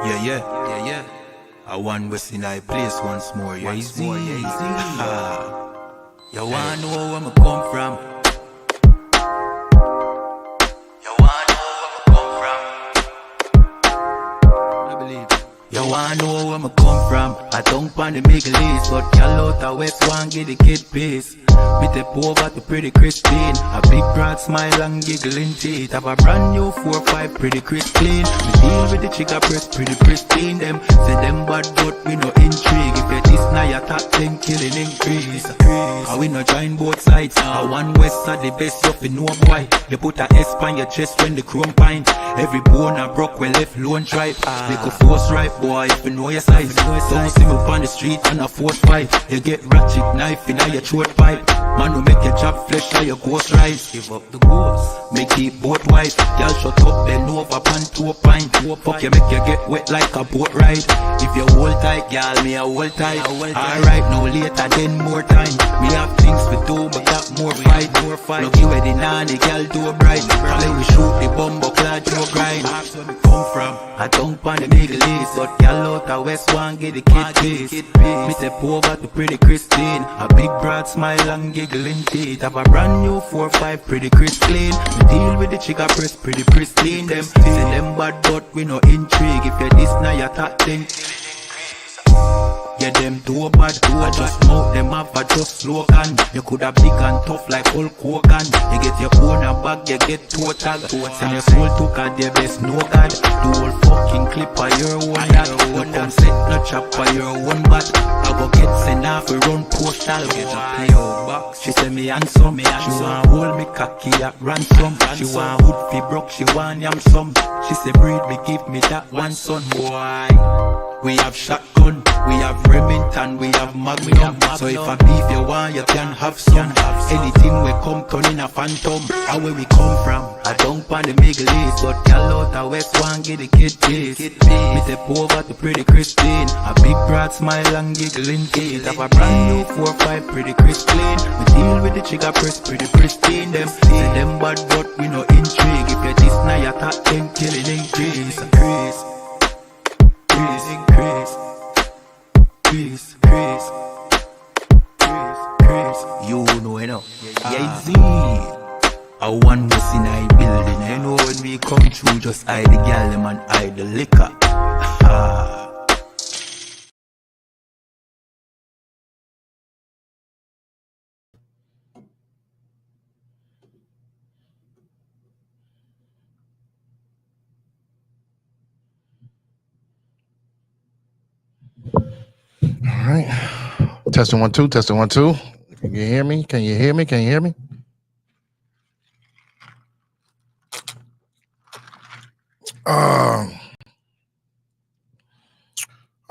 Yeah, yeah, yeah, yeah. I want West in I place once more. Yeah, easy. You wanna know where I come from? You wanna know where I come from? I believe. You wanna know where I come from? I don't pan the Middle East, but y'all out the West one get the kid peace. Me step over to pretty Christine. A big broad smile and giggling teeth. Have a brand new 4-5 pretty crisp clean. We deal with the chica press pretty pristine. Them say them bad but we no intrigue. If you this now your top 10 killing increase. We no join both sides. One west are the best you fi know boy. You put a S on your chest when the chrome pint. Every bone a broke when left lone tribe. They go force right boy if you know your size. Don't see me on the street on a 4-5. You get ratchet knife in your throat pipe. Man who make your chop flesh or your ghost rise. Give up the ghost. Make keep both white. Y'all shut up, bend over, pan to a pint. Fuck you, make you get wet like a boat ride. If you hold tight, y'all, me a hold tight. Alright, no later, then more time. Me have things to do, but got more fight. Lucky where the nanny, girl do bright. Then we shoot the bumbo clad, you grind. That's where we come from. I don't pan the Middle East, but y'all out the West one get the kid piece. Me step over to pretty Christine. A big broad smile and giggling teeth. Have a brand new 4-5 pretty crisp clean. We deal with the chica press pretty pristine. Them say them bad but we no intrigue. If you this now your top 10. Yeah, them too bad, I just mouth them up, I just slogan. You could have big and tough like Hulk Hogan. You get your own a bag, you get toe tag. Send your soul to God, their best no God. Do all fucking clip of your own that. No come set, no chop of your own bat. I go get sent off, we run postal. Get a play out box. She say me handsome, she want hold me cocky at ransom. She want hood fi broke, she want yam some. She say breed me, give me that one son, boy. We have shotgun, we have Remington, we have Magnum. So if a beef you want, you can have some. Anything we come turn in a phantom. How where we come from? I don't pan the Middle East, but y'all out the West one get the kid piece. Me step over to pretty Christine. A big broad smile and giggling teeth. Have a brand new 4-5 pretty crisp clean. We deal with the chica press pretty pristine. Them say them bad but we no intrigue. If you this now your top 10 killing increase. You know, yeah, see. I want what's in I building. You know when we come through, just hide the gal them and hide the liquor. All right. Testing 1 2, testing 1 2. Can you hear me? Can you hear me? Can you hear me?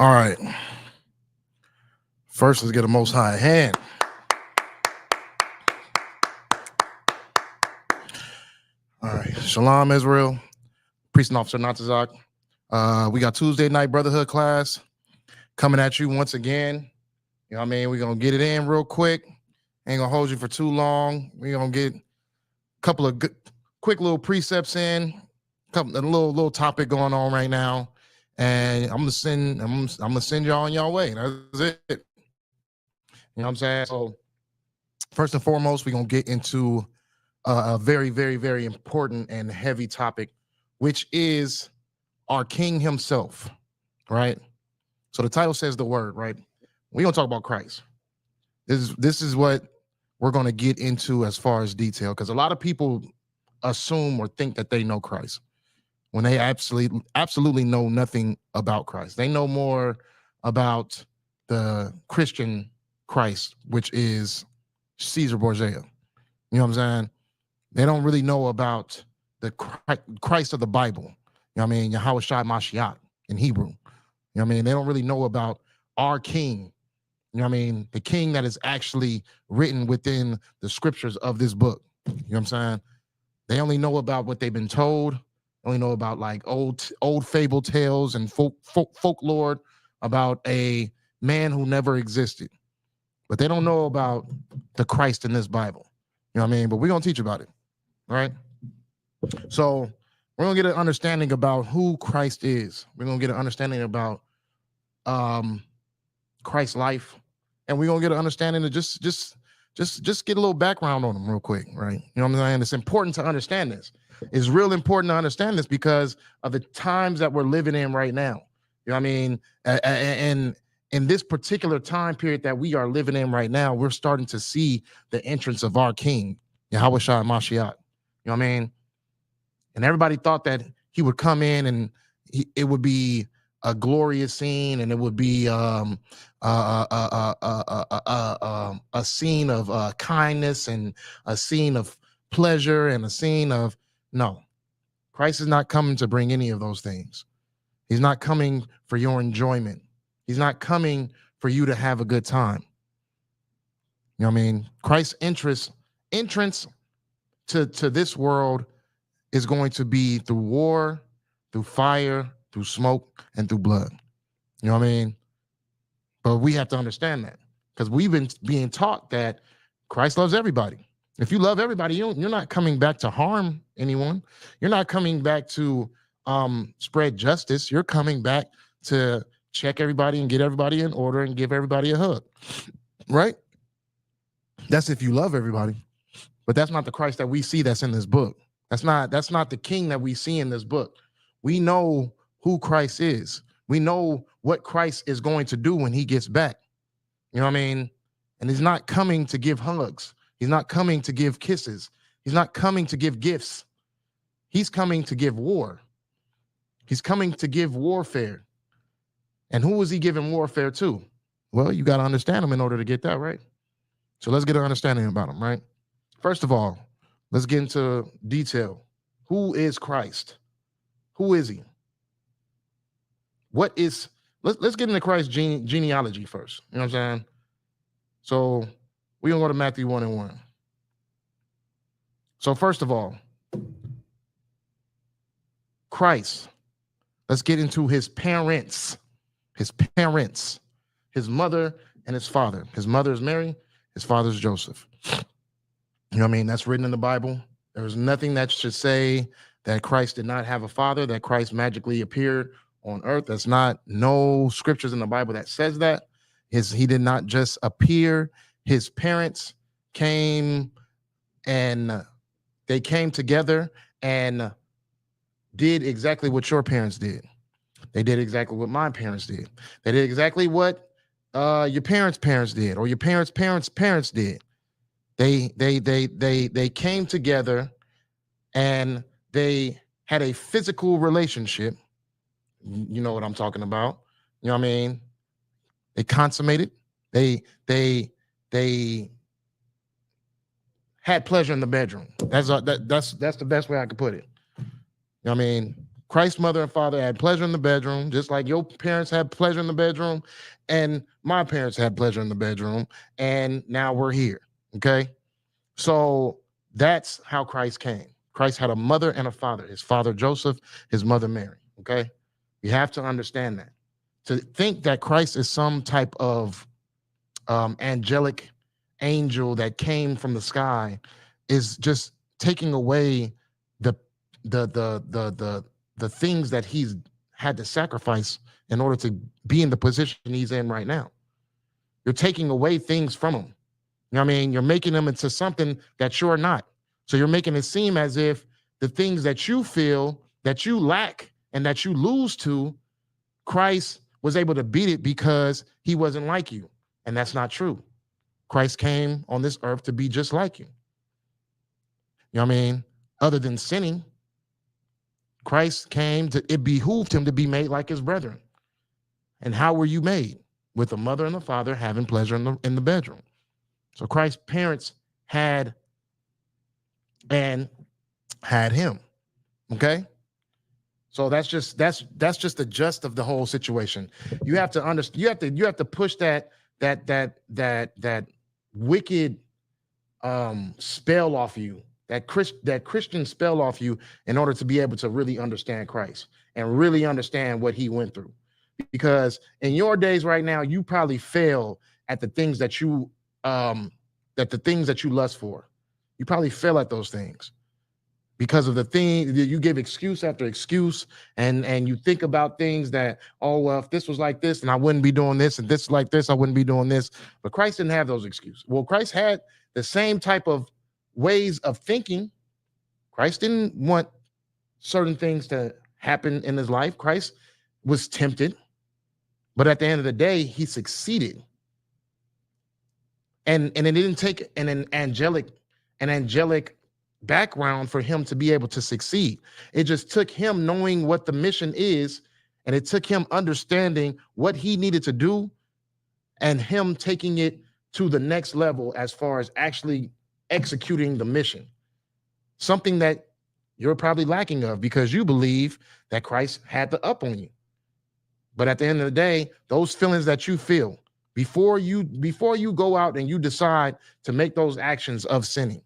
All right. First, let's get a most high hand. All right. Shalom, Israel. Priest and Officer Natazak. We got Tuesday night brotherhood class coming at you once again. You know what I mean? We're going to get it in real quick. Ain't going to hold you for too long. We're going to get a couple of good, quick little precepts in, a little topic going on right now. And I'm gonna send y'all on y'all way. That's it. You know what I'm saying? So first and foremost, we're gonna get into a very, very, very important and heavy topic, which is our King himself, right? So the title says the word, right? We're gonna talk about Christ. This is what we're gonna get into as far as detail, because a lot of people assume or think that they know Christ when they absolutely know nothing about Christ. They know more about the Christian Christ, which is Caesar Borgia. You know what I'm saying? They don't really know about the Christ of the Bible. You know what I mean? Yahweh Shai Mashiach in Hebrew. You know what I mean? They don't really know about our King. You know what I mean? The King that is actually written within the scriptures of this book. You know what I'm saying? They only know about what they've been told. Only know about like old fable tales and folklore about a man who never existed, but they don't know about the Christ in this Bible. You know what I mean? But we're gonna teach about it, all right? So We're gonna get an understanding about who Christ is. We're gonna get an understanding about Christ's life, and we're gonna get an understanding of just get a little background on him real quick, right? You know what I'm saying? It's important to understand this. It's real important to understand this because of the times that we're living in right now. You know what I mean? And in this particular time period that we are living in right now, we're starting to see the entrance of our King, Yahweh Shai Mashiach. You know what I mean? And everybody thought that he would come in and it would be a glorious scene, and it would be a scene of kindness and a scene of pleasure and a scene of no. Christ is not coming to bring any of those things. He's not coming for your enjoyment. He's not coming for you to have a good time. You know what I mean? Christ's entrance to this world is going to be through war, through fire, through smoke, and through blood. You know what I mean? But we have to understand that because we've been being taught that Christ loves everybody. If you love everybody, you're not coming back to harm anyone. You're not coming back to spread justice. You're coming back to check everybody and get everybody in order and give everybody a hug, right? That's if you love everybody. But that's not the Christ that we see that's in this book. That's not the King that we see in this book. We know who Christ is. We know what Christ is going to do when he gets back. You know what I mean? And he's not coming to give hugs. He's not coming to give kisses. He's not coming to give gifts. He's coming to give war. He's coming to give warfare. And who is he giving warfare to? Well, you got to understand him in order to get that, right? So let's get an understanding about him, right? First of all, let's get into detail. Who is Christ? Who is he? Let's get into Christ's genealogy first. You know what I'm saying? So we're going to go to Matthew 1:1. So first of all, Christ, let's get into his parents, his mother and his father. His mother is Mary, his father is Joseph. You know what I mean? That's written in the Bible. There's nothing that should say that Christ did not have a father, that Christ magically appeared on earth. There's no scriptures in the Bible that says that. He did not just appear. His parents came and they came together and did exactly what your parents did. They did exactly what my parents did. They did exactly what your parents' did, or your parents' did. They came together and they had a physical relationship. You know what I'm talking about. You know what I mean? They consummated. They had pleasure in the bedroom. That's the best way I could put it. You know what I mean? Christ's mother and father had pleasure in the bedroom, just like your parents had pleasure in the bedroom, and my parents had pleasure in the bedroom, and now we're here. Okay? So that's how Christ came. Christ had a mother and a father, his father Joseph, his mother Mary. Okay? You have to understand that. To think that Christ is some type of angelic angel that came from the sky is just taking away the things that he's had to sacrifice in order to be in the position he's in right now. You're taking away things from him. You know what I mean? You're making him into something that you're not. So you're making it seem as if the things that you feel that you lack and that you lose to, Christ was able to beat it because he wasn't like you. And that's not true. Christ came on this earth to be just like you. You know what I mean? Other than sinning, Christ came to, it behooved him to be made like his brethren. And how were you made? With a mother and a father having pleasure in the bedroom. So Christ's parents had him. Okay? So that's just the gist of the whole situation. You have to understand, you have to push that wicked spell off you, that Christian spell off you, in order to be able to really understand Christ and really understand what he went through. Because in your days right now, you probably fail at the things that you lust for. You probably fail at those things. because of the thing you give excuse after excuse, and you think about things that, oh well, if this was like this and I wouldn't be doing this, and this like this I wouldn't be doing this. But Christ didn't have those excuses. Well, Christ had the same type of ways of thinking. Christ didn't want certain things to happen in his life. Christ was tempted, but at the end of the day he succeeded. And it didn't take an angelic background for him to be able to succeed. It just took him knowing what the mission is, and it took him understanding what he needed to do, and him taking it to the next level as far as actually executing the mission. Something that you're probably lacking of because you believe that Christ had the up on you. But at the end of the day, those feelings that you feel before you go out and you decide to make those actions of sinning,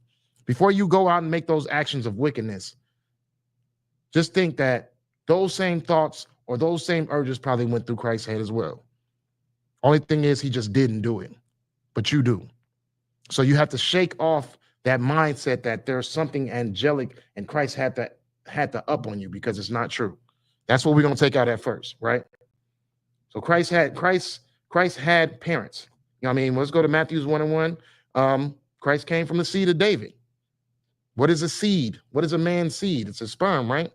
before you go out and make those actions of wickedness, just think that those same thoughts or those same urges probably went through Christ's head as well. Only thing is he just didn't do it, but you do. So you have to shake off that mindset that there's something angelic and Christ had the up on you, because it's not true. That's what we're going to take out at first, right? So Christ had parents. You know what I mean? Let's go to Matthew 1:1. Christ came from the seed of David. What is a seed? What is a man's seed? It's a sperm, right?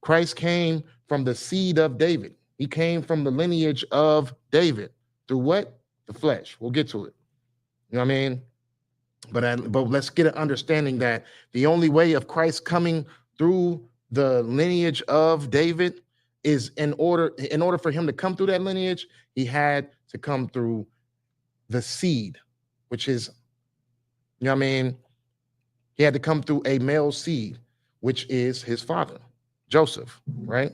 Christ came from the seed of David. He came from the lineage of David through what? The flesh. We'll get to it. You know what I mean? But let's get an understanding that the only way of Christ coming through the lineage of David is in order for him to come through that lineage, he had to come through the seed, which is, you know what I mean? He had to come through a male seed, which is his father, Joseph, right?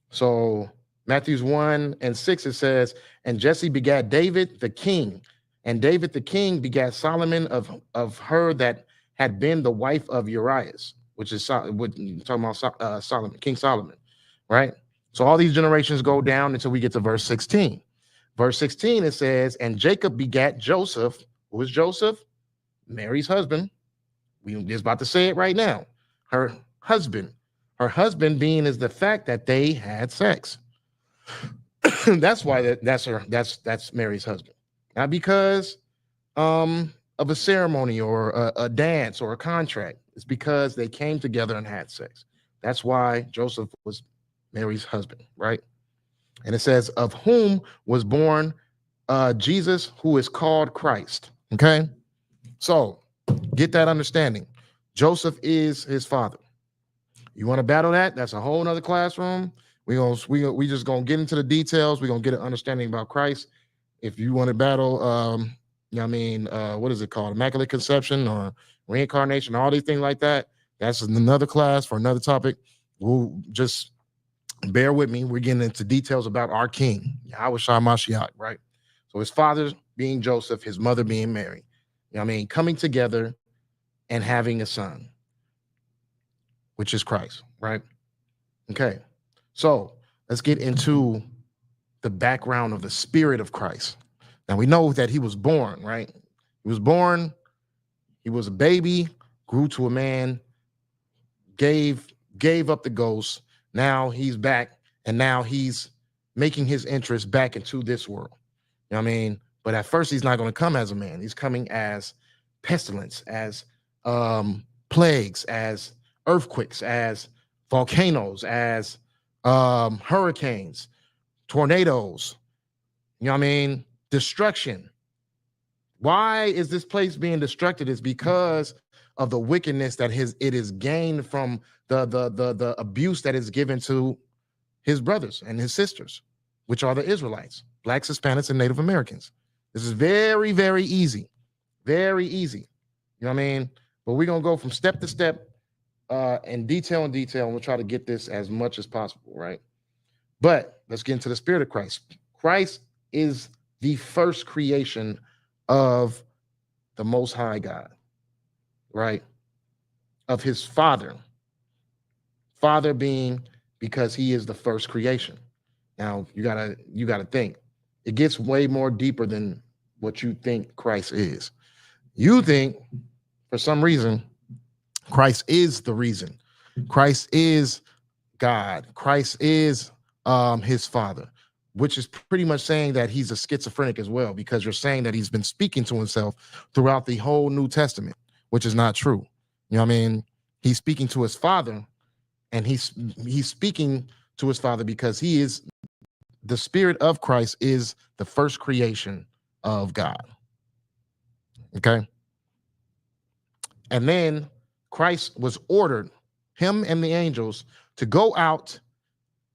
So Matthew 1:6, it says, and Jesse begat David the king, and David the king begat Solomon of her that had been the wife of Urias, which is talking about Solomon, King Solomon, right? So all these generations go down until we get to verse 16. Verse 16, it says, and Jacob begat Joseph. Who is Joseph? Mary's husband. We just about to say it right now. Her husband. Her husband being is the fact that they had sex. That's why that's Mary's husband. Not because of a ceremony or a dance or a contract. It's because they came together and had sex. That's why Joseph was Mary's husband, right? And it says, of whom was born Jesus, who is called Christ. Okay? So get that understanding. Joseph is his father. You want to battle that? That's a whole nother classroom. We just gonna get into the details. We're gonna get an understanding about Christ. If you want to battle, you know what I mean, what is it called? Immaculate Conception or reincarnation, all these things like that. That's another class for another topic. We'll just bear with me. We're getting into details about our King, Yahweh Shah Mashiach, right? So his father being Joseph, his mother being Mary. You know what I mean? Coming together and having a son, which is Christ, right? Okay. So let's get into the background of the spirit of Christ. Now we know that he was born, right? He was born, he was a baby, grew to a man, gave up the ghost. Now he's back, and now he's making his entrance back into this world. You know what I mean? But at first, he's not going to come as a man. He's coming as pestilence, as plagues, as earthquakes, as volcanoes, as hurricanes, tornadoes. You know what I mean? Destruction. Why is this place being destructed? It's because of the wickedness that it is gained from the abuse that is given to his brothers and his sisters, which are the Israelites, Blacks, Hispanics, and Native Americans. This is very, very easy. Very easy. You know what I mean? But we're going to go from step to step in detail, and we'll try to get this as much as possible, right? But let's get into the spirit of Christ. Christ is the first creation of the Most High God, right? Of his Father. Father being because he is the first creation. Now, you gotta think. It gets way more deeper than what you think Christ is. You think, for some reason, Christ is the reason. Christ is God. Christ is his father, which is pretty much saying that he's a schizophrenic as well, because you're saying that he's been speaking to himself throughout the whole New Testament, which is not true. You know what I mean? He's speaking to his father, and he's speaking to his father because he is the spirit of Christ is the first creation of God. Okay. And then Christ was ordered, him and the angels, to go out,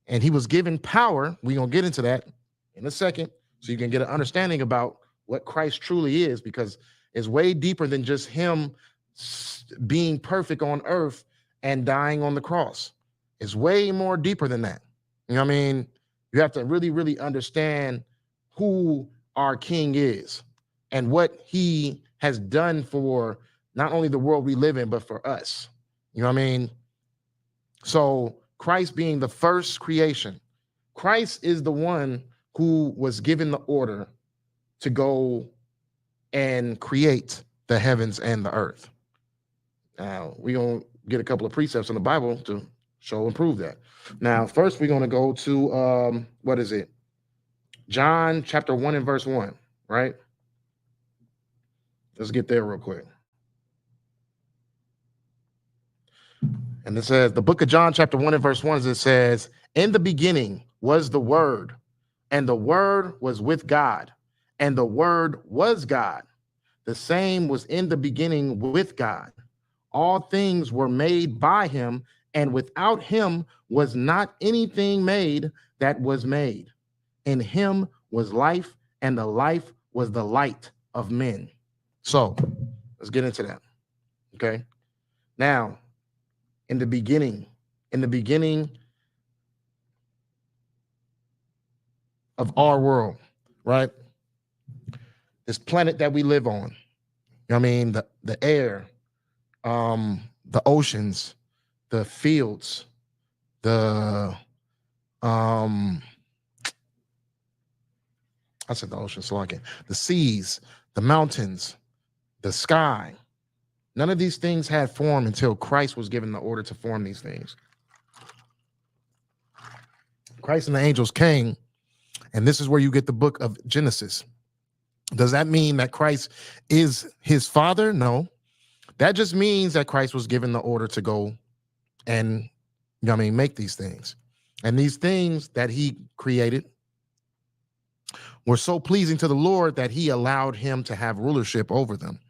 and he was given power. We're going to get into that in a second so you can get an understanding about what Christ truly is, because it's way deeper than just him being perfect on earth and dying on the cross. It's way more deeper than that. You know what I mean? You have to really, really understand who our King is and what he has done for not only the world we live in, but for us. You know what I mean? So Christ being the first creation, Christ is the one who was given the order to go and create the heavens and the earth. Now, we're going to get a couple of precepts in the Bible to show and prove that. Now, first, we're going to go to, what is it? John chapter 1 and verse 1, right? Let's get there real quick. And it says, the book of John chapter 1 and verse 1, it says, in the beginning was the Word, and the Word was with God, and the Word was God. The same was in the beginning with God. All things were made by him, and without him was not anything made that was made. In him was life, and the life was the light of men. So let's get into that. Okay. Now, in the beginning of our world, right? This planet that we live on, you know what I mean? The air, the oceans, the fields, I said the oceans, so I can, the seas, the mountains, the sky. None of these things had form until Christ was given the order to form these things. Christ and the angels came, and this is where you get the book of Genesis. Does that mean that Christ is his father? No. That just means that Christ was given the order to go and, you know what I mean, make these things. And these things that he created were so pleasing to the Lord that he allowed him to have rulership over them.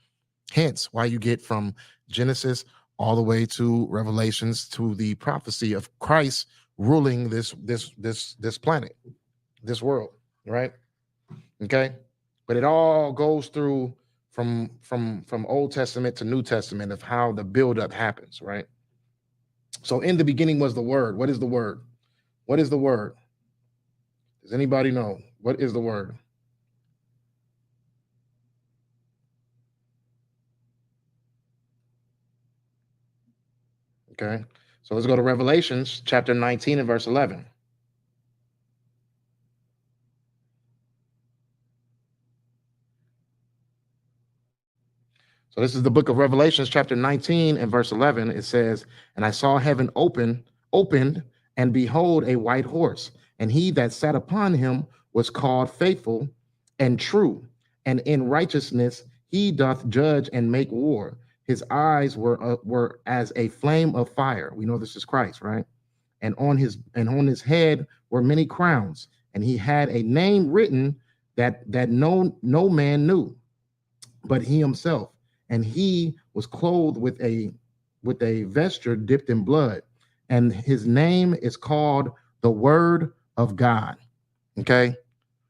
Hence why you get from Genesis all the way to Revelations to the prophecy of Christ ruling this planet, this world, right? Okay. But it all goes through from Old Testament to New Testament of how the buildup happens, right? So in the beginning was the Word. What is the Word? What is the Word? Does anybody know? What is the Word? Okay. So let's go to Revelations chapter 19 and verse 11. So this is the book of Revelations, chapter 19 and verse 11. It says, and I saw heaven opened, and behold, a white horse. And he that sat upon him was called Faithful and True. And in righteousness he doth judge and make war. His eyes were as a flame of fire. We know this is Christ, right? And on his head were many crowns. And he had a name written that no man knew, but he himself. And he was clothed with a vesture dipped in blood, and his name is called the Word of God. Okay,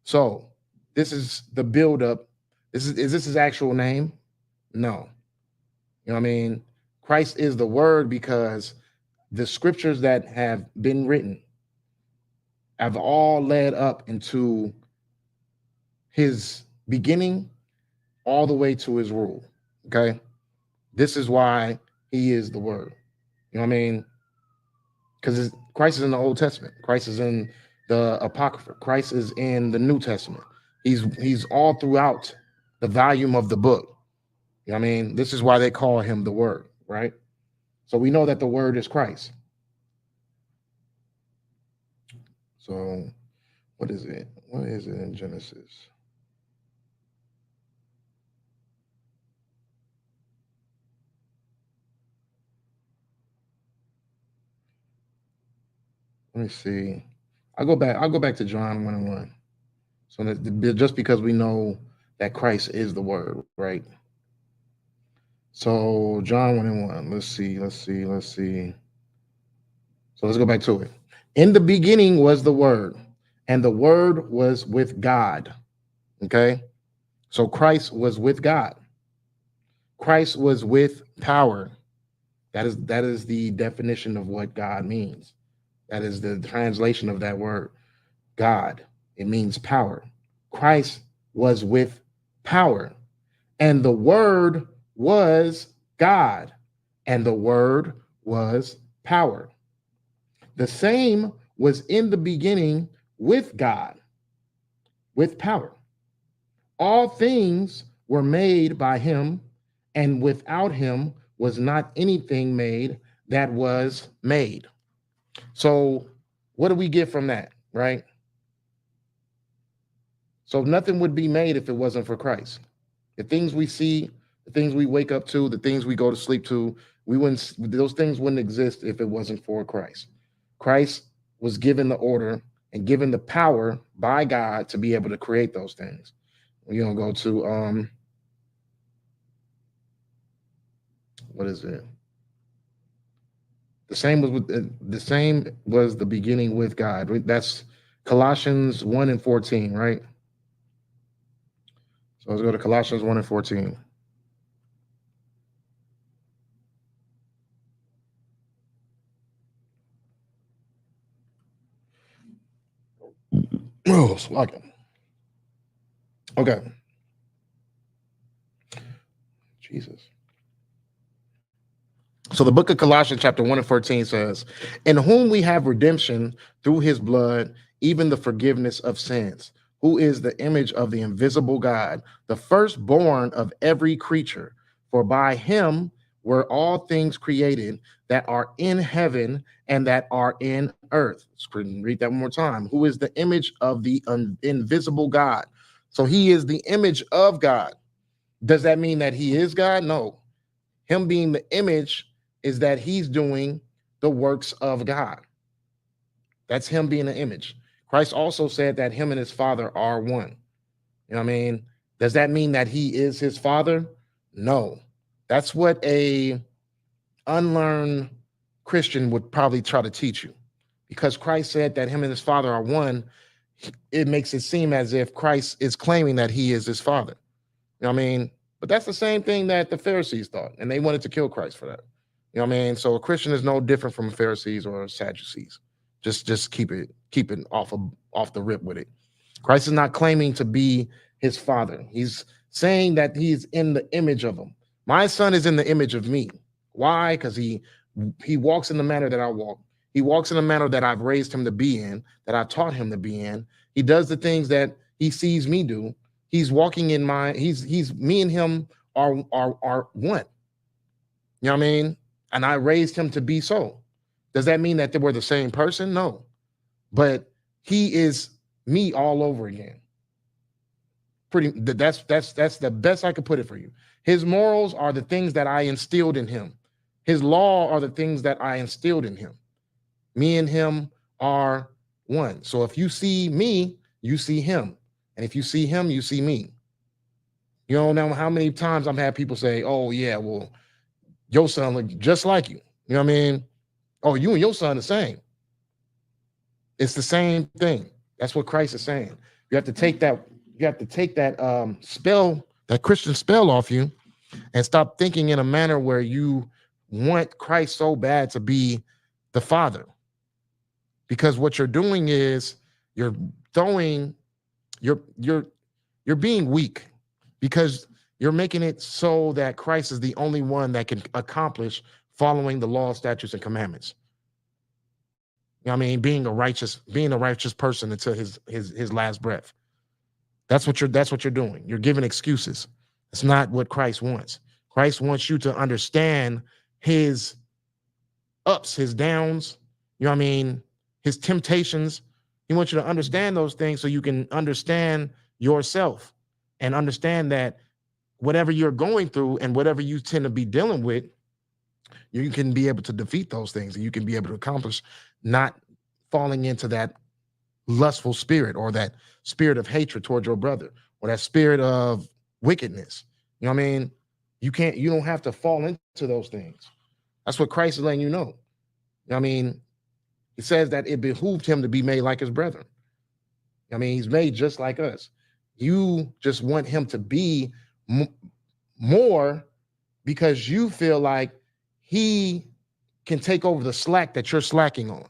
so this is the buildup. Is this his actual name? No. You know what I mean? Christ is the Word because the scriptures that have been written have all led up into his beginning all the way to his rule. Okay, this is why he is the Word. You know what I mean? Because Christ is in the Old Testament. Christ is in the Apocrypha. Christ is in the New Testament. He's all throughout the volume of the book. You know what I mean? This is why they call him the Word, right? So we know that the word is Christ. So what is it? What is it in Genesis? Let me see. I'll go back to John 1:1. So that just because we know that Christ is the word, right? So John 1:1. Let's see. So let's go back to it. In the beginning was the word, and the word was with God. Okay. So Christ was with God. Christ was with power. That is the definition of what God means. That is the translation of that word, God. It means power. Christ was with power, and the word was God, and the word was power. The same was in the beginning with God, with power. All things were made by him, and without him was not anything made that was made. So, what do we get from that, right? So, nothing would be made if it wasn't for Christ. The things we see, the things we wake up to, the things we go to sleep to, those things wouldn't exist if it wasn't for Christ. Christ was given the order and given the power by God to be able to create those things. We're gonna go to what is it? The same was the beginning with God. That's Colossians 1:14, right? So let's go to Colossians 1:14. Oh, okay. Jesus. So the book of Colossians chapter 1:14 says, in whom we have redemption through his blood, even the forgiveness of sins, who is the image of the invisible God, the firstborn of every creature. For by him were all things created that are in heaven and that are in earth. Let's read that one more time. Who is the image of the invisible God? So he is the image of God. Does that mean that he is God? No. Him being the image is that he's doing the works of God. That's him being an image. Christ also said that him and his Father are one. You know what I mean? Does that mean that he is his Father? No. That's what a unlearned Christian would probably try to teach you. Because Christ said that him and his Father are one, it makes it seem as if Christ is claiming that he is his Father. You know what I mean? But that's the same thing that the Pharisees thought, and they wanted to kill Christ for that. You know what I mean? So a Christian is no different from Pharisees or Sadducees. Just keep it off the rip with it. Christ is not claiming to be his Father. He's saying that he's in the image of him. My son is in the image of me. Why? Because he walks in the manner that I walk. He walks in the manner that I've raised him to be in, that I taught him to be in. He does the things that he sees me do. He's walking in my, he's me and him are one. You know what I mean? And I raised him to be so. Does that mean that they were the same person? No. But he is me all over again. That's the best I could put it for you. His morals are the things that I instilled in him. His law are the things that I instilled in him. Me and him are one. So if you see me, you see him. And if you see him, you see me. You don't know how many times I've had people say, oh, yeah, well, your son look just like you. You know what I mean? Oh, you and your son the same. It's the same thing. That's what Christ is saying. You have to take that spell, that Christian spell off you, and stop thinking in a manner where you want Christ so bad to be the Father. Because what you're doing is you're being weak, because you're making it so that Christ is the only one that can accomplish following the law, statutes, and commandments. You know what I mean? Being a righteous person until his last breath. That's what you're doing. You're giving excuses. It's not what Christ wants. Christ wants you to understand his ups, his downs, you know what I mean, his temptations. He wants you to understand those things so you can understand yourself and understand that whatever you're going through and whatever you tend to be dealing with, you can be able to defeat those things and you can be able to accomplish, not falling into that lustful spirit or that spirit of hatred towards your brother or that spirit of wickedness. You know what I mean? You don't have to fall into those things. That's what Christ is letting you know. I mean, he says that it behooved him to be made like his brethren. I mean, he's made just like us. You just want him to be more because you feel like he can take over the slack that you're slacking on.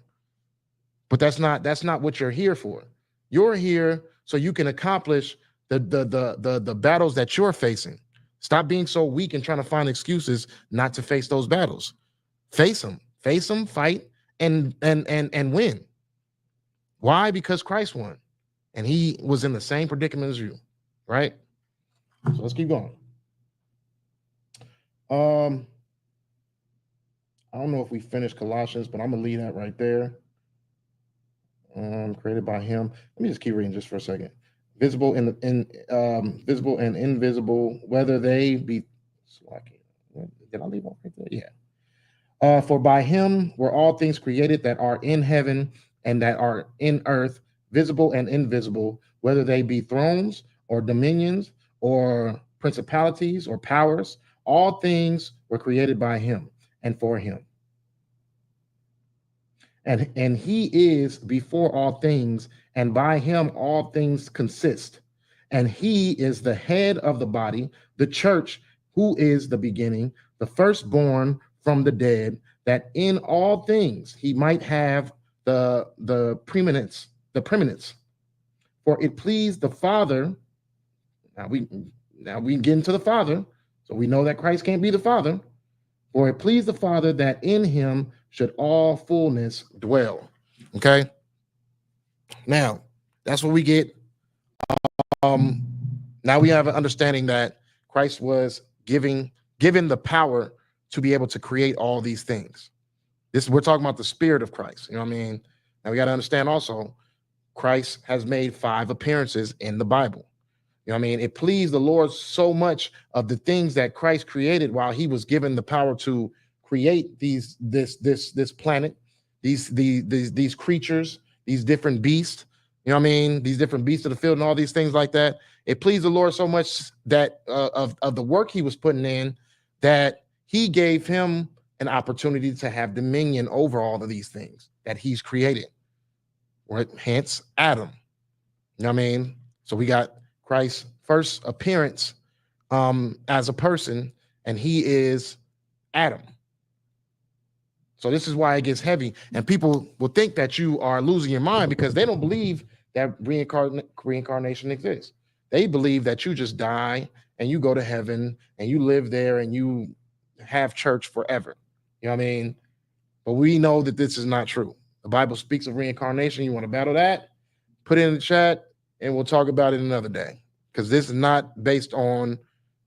But that's not what you're here for. You're here so you can accomplish the battles that you're facing. Stop being so weak and trying to find excuses not to face those battles. Face them, fight, and win. Why? Because Christ won, and he was in the same predicament as you, right? So let's keep going. I don't know if we finished Colossians, but I'm gonna leave that right there. Created by him. Let me just keep reading just for a second. Visible and visible and invisible, whether they be. Did I leave off right there? Yeah. For by him were all things created that are in heaven and that are in earth, visible and invisible, whether they be thrones or dominions or principalities or powers. All things were created by him and for him. And he is before all things, and by him all things consist. And he is the head of the body, the church, who is the beginning, the firstborn from the dead, that in all things he might have the preeminence. For it pleased the Father. Now we get into the Father, so we know that Christ can't be the Father. For it pleased the Father that in him should all fullness dwell. Okay. Now that's what we get. Now we have an understanding that Christ was given the power to be able to create all these things. We're talking about the Spirit of Christ. You know what I mean? Now we got to understand also, Christ has made 5 appearances in the Bible. You know what I mean? It pleased the Lord so much of the things that Christ created while he was given the power to create this planet, these creatures, these different beasts. You know what I mean? These different beasts of the field and all these things like that. It pleased the Lord so much that of the work he was putting in, that he gave him an opportunity to have dominion over all of these things that he's created. Right? Hence Adam. You know what I mean? So we got Christ's first appearance as a person, and he is Adam. So this is why it gets heavy, and people will think that you are losing your mind because they don't believe that reincarnation exists. They believe that you just die and you go to heaven and you live there and you have church forever. You know what I mean? But we know that this is not true. The Bible speaks of reincarnation. You want to battle that? Put it in the chat and we'll talk about it another day, because this is not based on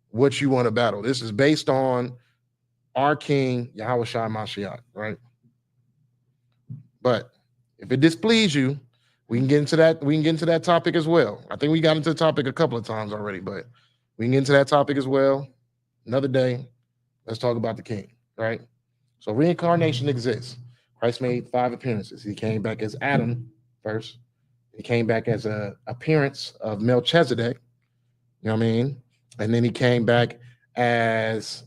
what you want to battle. This is based on our King, Yahweh Shai Mashiach, right? But if it displeases you, we can get into that. We can get into that topic as well. I think we got into the topic a couple of times already, but we can get into that topic as well another day. Let's talk about the King, right? So reincarnation exists. Christ made 5 appearances. He came back as Adam first. He came back as an appearance of Melchizedek. You know what I mean? And then he came back as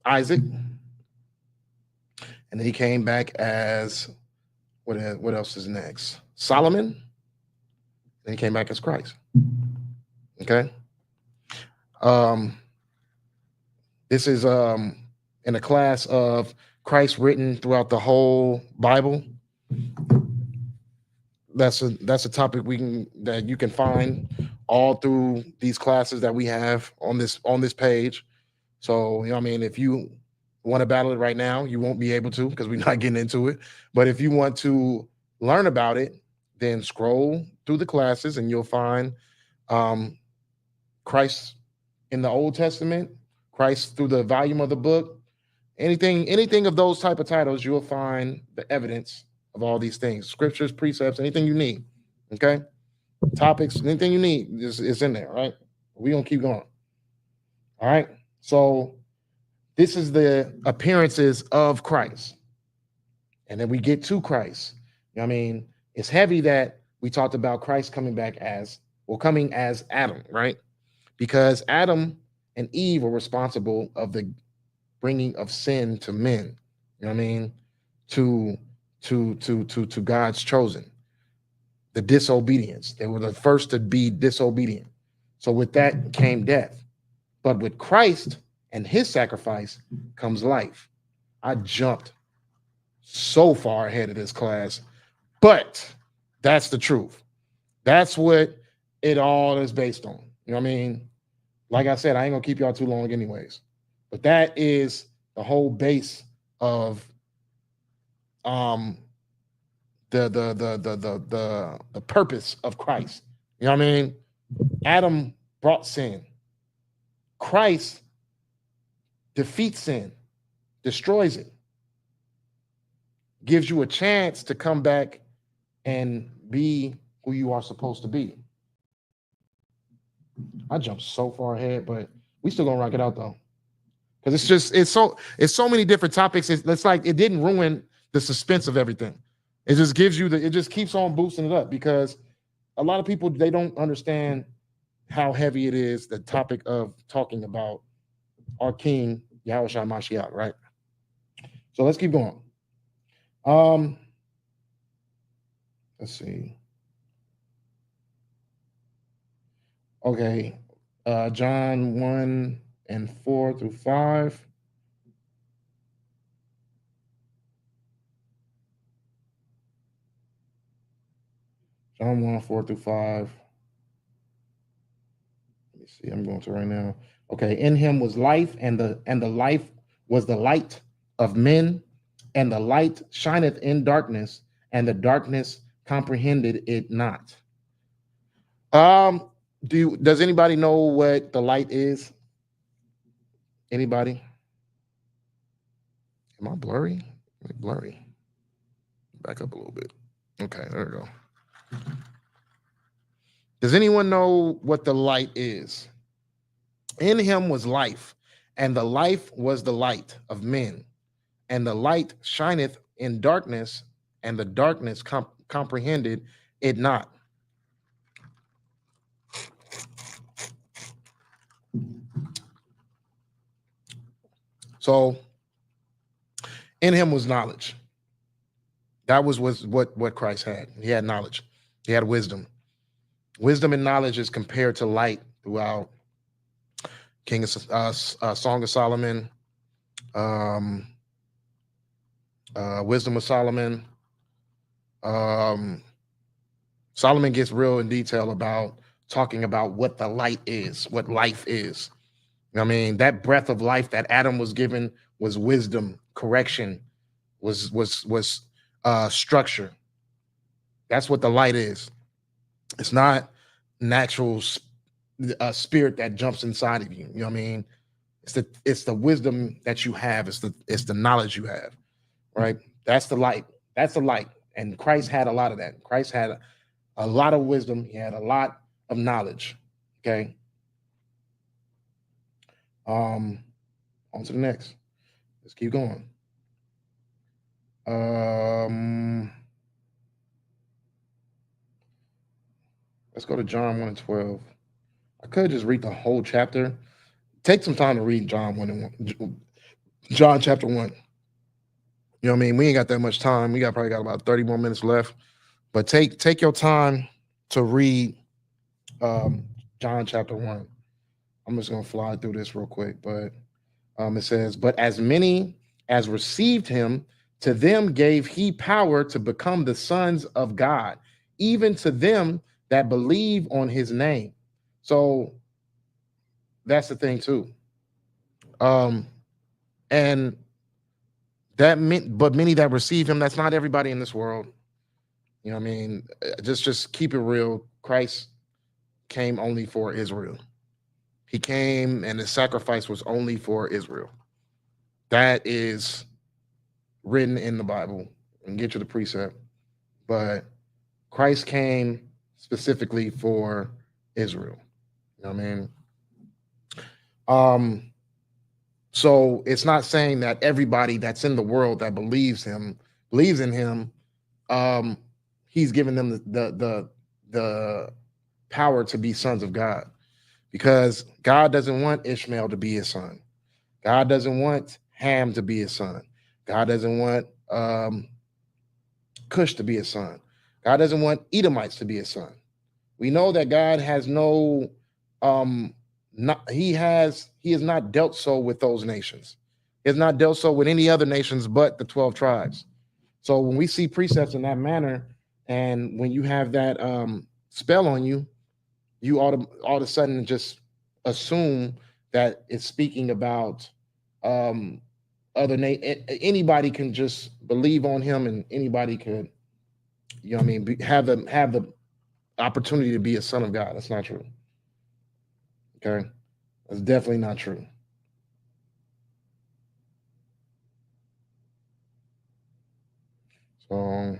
Isaac. And then he came back as what else is next? Solomon. Then he came back as Christ. Okay. This is in a class of Christ written throughout the whole Bible. That's a topic that you can find all through these classes that we have on this page. So, you know what I mean, if you want to battle it right now, you won't be able to because we're not getting into it. But if you want to learn about it, then scroll through the classes and you'll find Christ in the Old Testament, Christ through the volume of the book, anything of those type of titles, you'll find the evidence of all these things, scriptures, precepts, anything you need. Okay, topics, anything you need is in there. Right, we gonna keep going. All right, so this is the appearances of Christ, and then we get to Christ. You know what I mean, it's heavy that we talked about Christ coming as Adam, right? Because Adam and Eve were responsible of the bringing of sin to men. You know what I mean? To God's chosen. The disobedience. They were the first to be disobedient. So with that came death. But with Christ and his sacrifice comes life. I jumped so far ahead of this class, but that's the truth. That's what it all is based on. You know what I mean? Like I said, I ain't gonna keep y'all too long anyways. But that is the whole base of the purpose of Christ. You know what I mean? Adam brought sin. Christ defeats sin, destroys it, gives you a chance to come back and be who you are supposed to be. I jumped so far ahead, but we still gonna rock it out though. Because it's so many different topics. It's like it didn't ruin the suspense of everything. It just gives you it just keeps on boosting it up, because a lot of people, they don't understand how heavy it is, the topic of talking about our King Yahushua Mashiach, right? So let's keep going. Let's see. Okay, John 1 and 4 through 5. John 1, 4 through 5. Let me see, I'm going to right now. Okay, in him was life, and the life was the light of men, and the light shineth in darkness, and the darkness comprehended it not. Does anybody know what the light is? Anybody? Am I blurry? Blurry. Back up a little bit. Okay, there we go. Does anyone know what the light is? In him was life, and the life was the light of men, and the light shineth in darkness, and the darkness comprehended it not. So in him was knowledge. That was what Christ had. He had knowledge. He had wisdom. Wisdom and knowledge is compared to light throughout Song of Solomon, Wisdom of Solomon. Solomon gets real in detail about talking about what the light is, what life is. I mean, that breath of life that Adam was given was wisdom, correction, was structure. That's what the light is. It's not natural spirit that jumps inside of you. You know what I mean? It's the wisdom that you have. It's the knowledge you have, right? That's the light. That's the light. And Christ had a lot of that. Christ had a lot of wisdom. He had a lot of knowledge. Okay. On to the next. Let's keep going. Let's go to John 1 and 12. I could just read the whole chapter. Take some time to read John 1 and 1. John chapter 1. You know what I mean? We ain't got that much time. We probably got about 30 more minutes left. But take your time to read John chapter 1. I'm just going to fly through this real quick. But it says, but as many as received him, to them gave he power to become the sons of God, even to them that believe on his name. So that's the thing too. And that meant, but many that receive him, that's not everybody in this world. You know what I mean? Just keep it real. Christ came only for Israel. He came and his sacrifice was only for Israel. That is written in the Bible and get you the precept. But Christ came specifically for Israel. You know what I mean? So it's not saying that everybody that's in the world that believes in him, he's given them the power to be sons of God, because God doesn't want Ishmael to be his son. God doesn't want Ham to be his son. God doesn't want Cush to be his son. God doesn't want Edomites to be his son. We know that God has no he has not dealt so with those nations. He has not dealt so with any other nations but the 12 tribes. So when we see precepts in that manner, and when you have that spell on you, you all of a sudden just assume that it's speaking about anybody can just believe on him, and anybody could, you know what I mean, have the opportunity to be a son of God. That's not true. Okay, that's definitely not true. So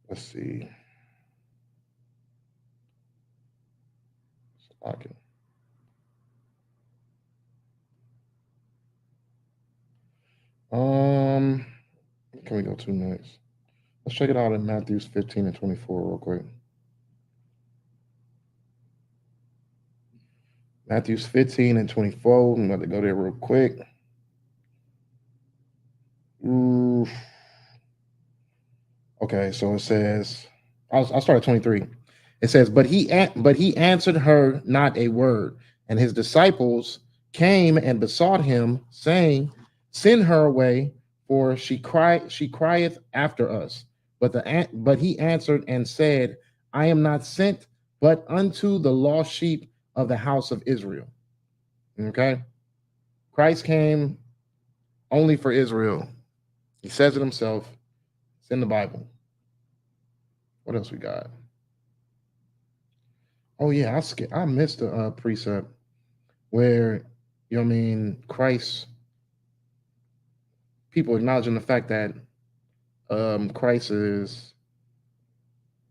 let's see. I can. Can we go to next? Let's check it out in Matthews 15 and 24 real quick. Matthews 15 and 24. I'm about to go there real quick. Oof. Okay, so it says, I'll start at 23. It says, but he answered her not a word, and his disciples came and besought him, saying, send her away, for she crieth after us. But he answered and said, I am not sent but unto the lost sheep of the house of Israel. Okay, Christ came only for Israel. He says it himself. It's in the Bible. What else we got? Oh yeah, I missed a precept where, you know what I mean, Christ, people acknowledging the fact that Christ is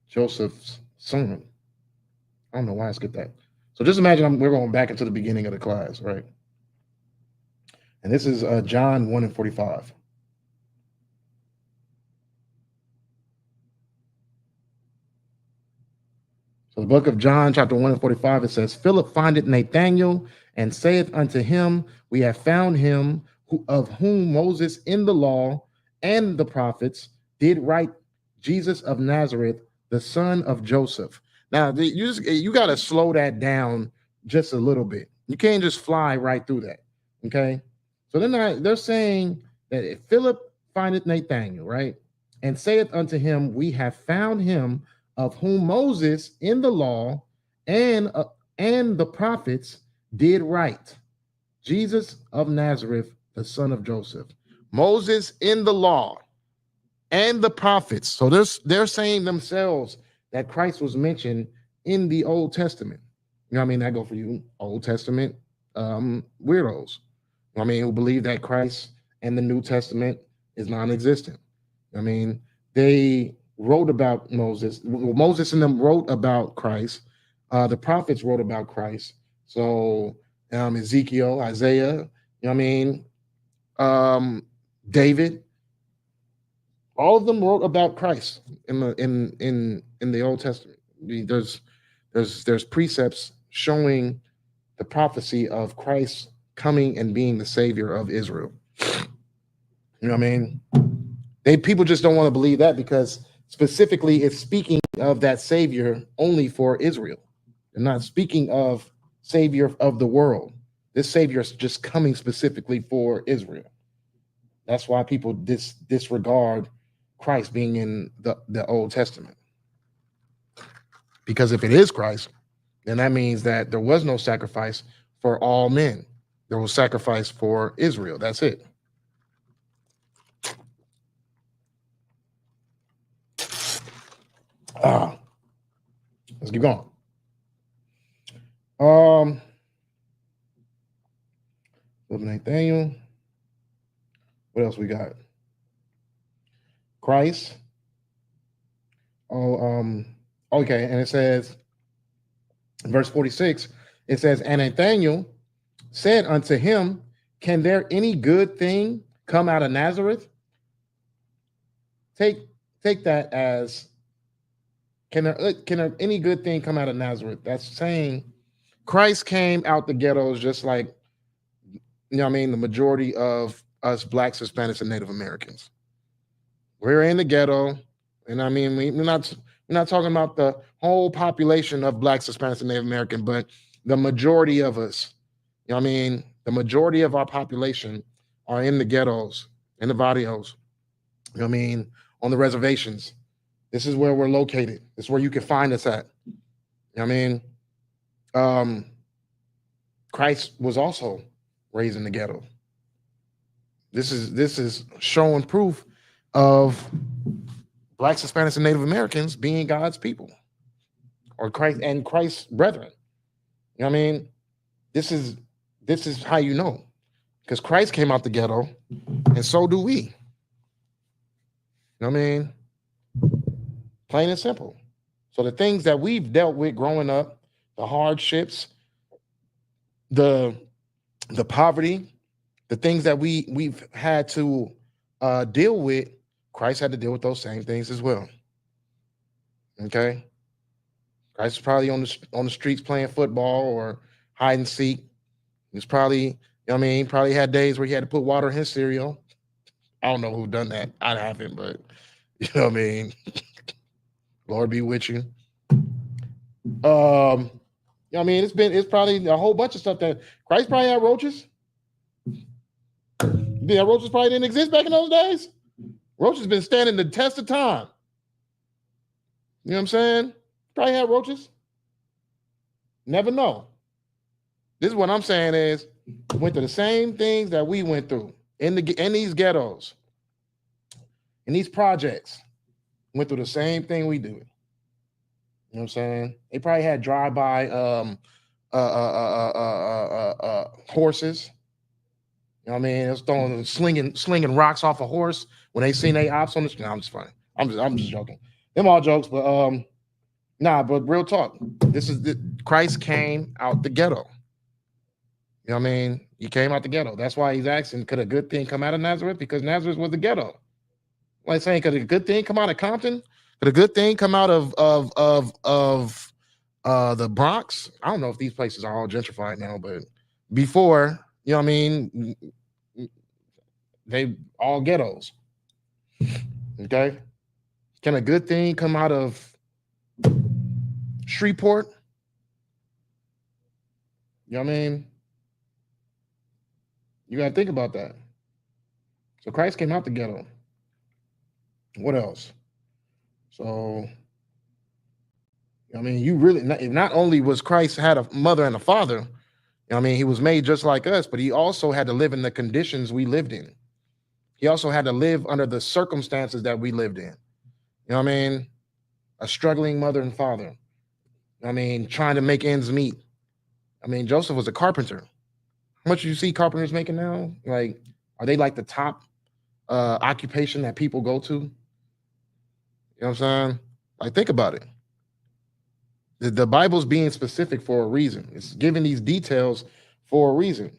Joseph's son. I don't know why I skipped that. So just imagine we're going back into the beginning of the class, right? And this is John 1 and 45. So the book of John, chapter 1 and 45, it says, Philip findeth Nathanael and saith unto him, we have found him of whom Moses in the law and the prophets did write, Jesus of Nazareth, the son of Joseph. Now, you got to slow that down just a little bit. You can't just fly right through that, okay? So they're saying that if Philip findeth Nathanael, right, and saith unto him, we have found him of whom Moses in the law and the prophets did write, Jesus of Nazareth, the son of Joseph. Moses in the law and the prophets. So they're saying themselves that Christ was mentioned in the Old Testament. You know what I mean? That go for you, Old Testament weirdos. You know what I mean, who believe that Christ and the New Testament is non-existent. I mean, they wrote about Moses. Moses and them wrote about Christ. The prophets wrote about Christ. So Ezekiel, Isaiah, you know what I mean? David, all of them wrote about Christ in the Old Testament. I mean, there's precepts showing the prophecy of Christ coming and being the savior of Israel. You know what I mean? People just don't want to believe that, because specifically it's speaking of that savior only for Israel. They're not speaking of savior of the world. This savior is just coming specifically for Israel. That's why people disregard Christ being in the Old Testament. Because if it is Christ, then that means that there was no sacrifice for all men. There was sacrifice for Israel. That's it. Let's keep going. of Nathaniel. What else we got? Christ. Okay, and it says, verse 46, it says, and Nathaniel said unto him, can there any good thing come out of Nazareth? Take that as, can there any good thing come out of Nazareth? That's saying Christ came out the ghettos just like, the majority of us Blacks, Hispanics, and Native Americans. We're in the ghetto, and we're not talking about the whole population of Blacks, Hispanics, and Native American, but the majority of us. The majority of our population are in the ghettos, in the barrios. On the reservations. This is where we're located. This is where you can find us at. Christ was also raised in the ghetto. This is showing proof of Blacks, Hispanics, and Native Americans being God's people, or Christ's brethren. This is how you know, because Christ came out the ghetto, and so do we. Plain and simple. So the things that we've dealt with growing up, the hardships, the poverty, the things that we've had to deal with, Christ had to deal with those same things as well. Okay, Christ was probably on the streets playing football or hide and seek. He was probably, he probably had days where he had to put water in his cereal. I don't know who done that. I haven't, but Lord be with you. It's probably a whole bunch of stuff that Christ probably had roaches. Yeah, roaches probably didn't exist back in those days. Roaches been standing the test of time. You know what I'm saying? Probably had roaches. Never know. This is what I'm saying is, went through the same things that we went through in these ghettos, in these projects. Went through the same thing we do. You know what I'm saying? They probably had drive-by horses. You know what I mean? It was throwing slinging rocks off a horse when they seen they ops on the street. No, I'm just funny. I'm just joking. Them all jokes, but but real talk. Christ came out the ghetto. You know what I mean? He came out the ghetto. That's why he's asking, could a good thing come out of Nazareth? Because Nazareth was the ghetto. Like saying, could a good thing come out of Compton? Could a good thing come out of the Bronx? I don't know if these places are all gentrified now, but before, they all ghettos. Okay. Can a good thing come out of Shreveport? You know what I mean? You got to think about that. So Christ came out the ghetto. What else? So, you really, not only was Christ had a mother and a father, he was made just like us, but he also had to live in the conditions we lived in. He also had to live under the circumstances that we lived in. A struggling mother and father. Trying to make ends meet. Joseph was a carpenter. How much do you see carpenters making now? Like, are they like the top occupation that people go to? You know what I'm saying? Like, think about it. The Bible's being specific for a reason. It's giving these details for a reason.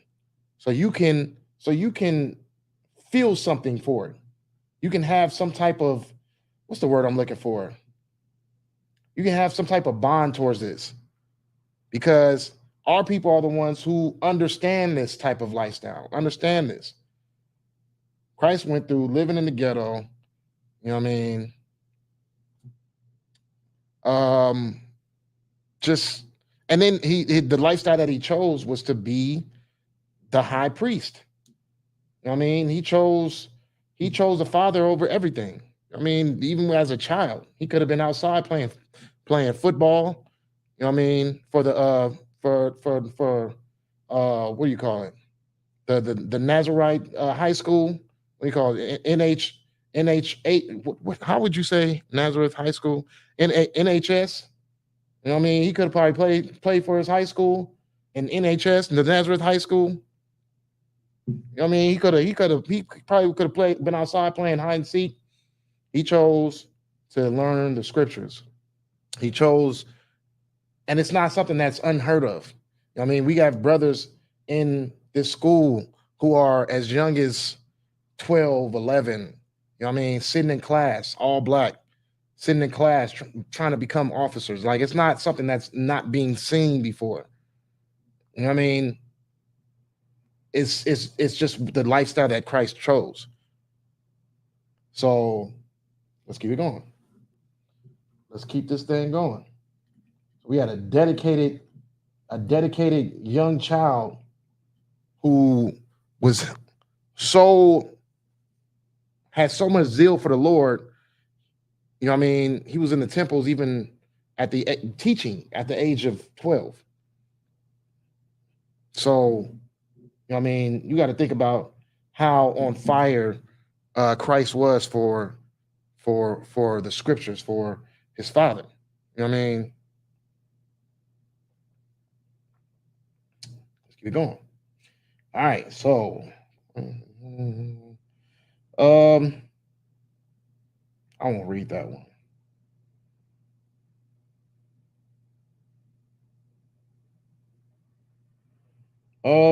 So you can feel something for it. You can have some type of, what's the word I'm looking for? You can have some type of bond towards this, because our people are the ones who understand this type of lifestyle, understand this. Christ went through living in the ghetto, you know what I mean? And then the lifestyle that he chose was to be the high priest. You know what I mean? He chose the Father over everything. Even as a child, he could have been outside playing football. You know what I mean? For the what do you call it? The Nazarite high school. What do you call it? NH8. How would you say Nazareth High School? NHS. You know what I mean? He could have probably played for his high school in NHS, in the Nazareth High School. I mean, he probably could have been outside playing hide and seek. He chose to learn the scriptures. He chose, and it's not something that's unheard of. I mean, we have brothers in this school who are as young as 12, 11. You know what I mean? Sitting in class, all black, sitting in class, trying to become officers. Like, it's not something that's not being seen before. You know what I mean? It's just the lifestyle that Christ chose. So let's keep it going. Let's keep this thing going. We had a dedicated young child who was so had so much zeal for the Lord. You know what I mean? He was in the temples even at the teaching at the age of 12. So, you know what I mean? You got to think about how on fire Christ was for the scriptures, for his father. You know what I mean? Let's keep it going. All right, so I won't read that one.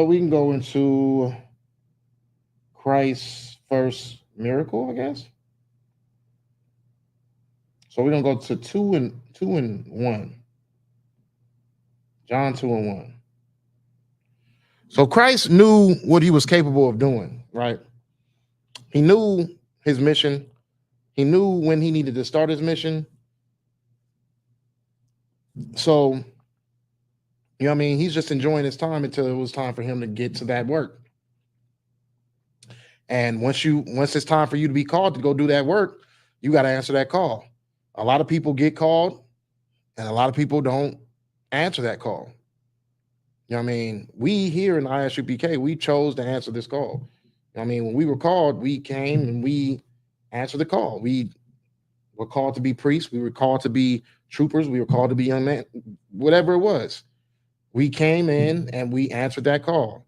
We can go into Christ's first miracle, I guess. So we're gonna go to two and one. John 2:1. So Christ knew what he was capable of doing, right? He knew his mission. He knew when he needed to start his mission. So, you know what I mean? He's just enjoying his time until it was time for him to get to that work. And once it's time for you to be called to go do that work, you got to answer that call. A lot of people get called and a lot of people don't answer that call. You know what I mean? We here in ISUPK, we chose to answer this call. You know what I mean? When we were called, we came and we answered the call. We were called to be priests. We were called to be troopers. We were called to be young men, whatever it was. We came in and we answered that call.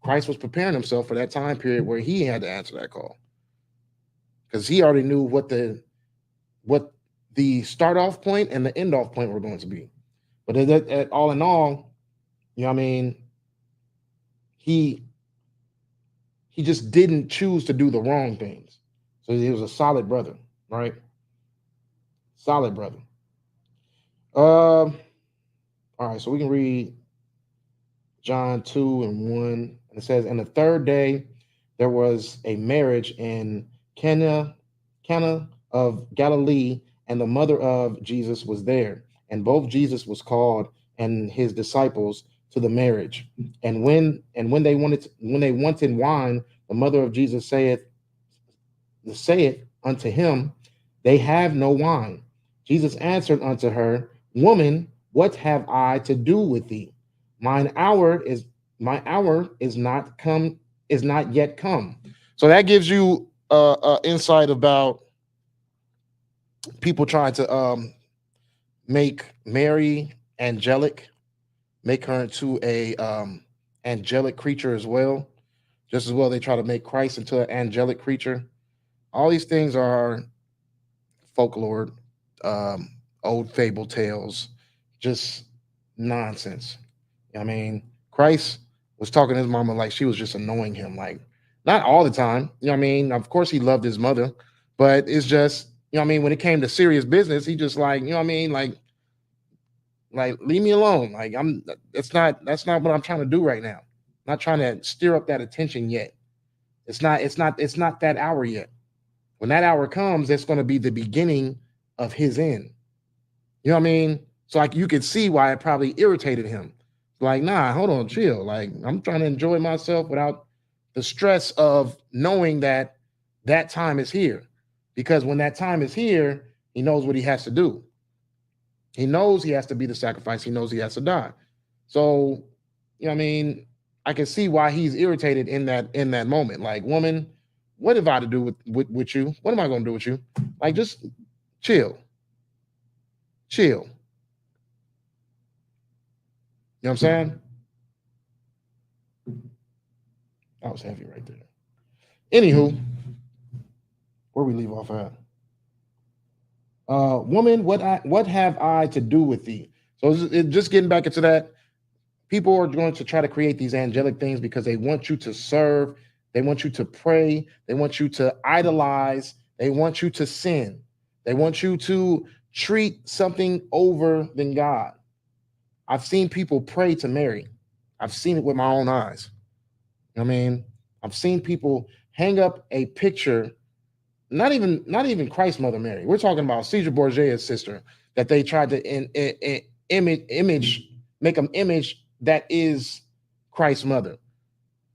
Christ was preparing himself for that time period where he had to answer that call, because he already knew what the start off point and the end off point were going to be. But all in all, you know what I mean? He just didn't choose to do the wrong things. So he was a solid brother, right? Solid brother. All right, so we can read John 2:1. And it says, and the third day there was a marriage in Cana of Galilee, and the mother of Jesus was there. And both Jesus was called and his disciples to the marriage. And when they wanted wine, the mother of Jesus saith unto him, they have no wine. Jesus answered unto her, woman, what have I to do with thee? My hour is not yet come. So that gives you insight about people trying to make Mary angelic, make her into a angelic creature as well. Just as well, they try to make Christ into an angelic creature. All these things are folklore, old fable tales, just nonsense. I mean, Christ was talking to his mama like she was just annoying him, like not all the time. You know what I mean? Of course, he loved his mother, but it's just, you know what I mean, when it came to serious business, he just like, you know what I mean, like leave me alone. Like that's not what I'm trying to do right now. I'm not trying to stir up that attention yet. It's not that hour yet. When that hour comes, it's going to be the beginning of his end. You know what I mean? So like you could see why it probably irritated him. Like, nah, hold on, chill. Like I'm trying to enjoy myself without the stress of knowing that that time is here. Because when that time is here, he knows what he has to do. He knows he has to be the sacrifice. He knows he has to die. So, you know what I mean? I can see why he's irritated in that moment. Like, woman, what have I to do with you? What am I going to do with you? Like, just chill. Chill. You know what I'm saying? That was heavy right there. Anywho, where we leave off at? Woman, what have I to do with thee? So just getting back into that. People are going to try to create these angelic things because they want you to serve, they want you to pray, they want you to idolize, they want you to sin, they want you to treat something over than God. I've seen people pray to Mary. I've seen it with my own eyes. I mean, I've seen people hang up a picture, not even Christ's mother Mary. We're talking about Caesar Borgia's sister that they tried to make an image that is Christ's mother,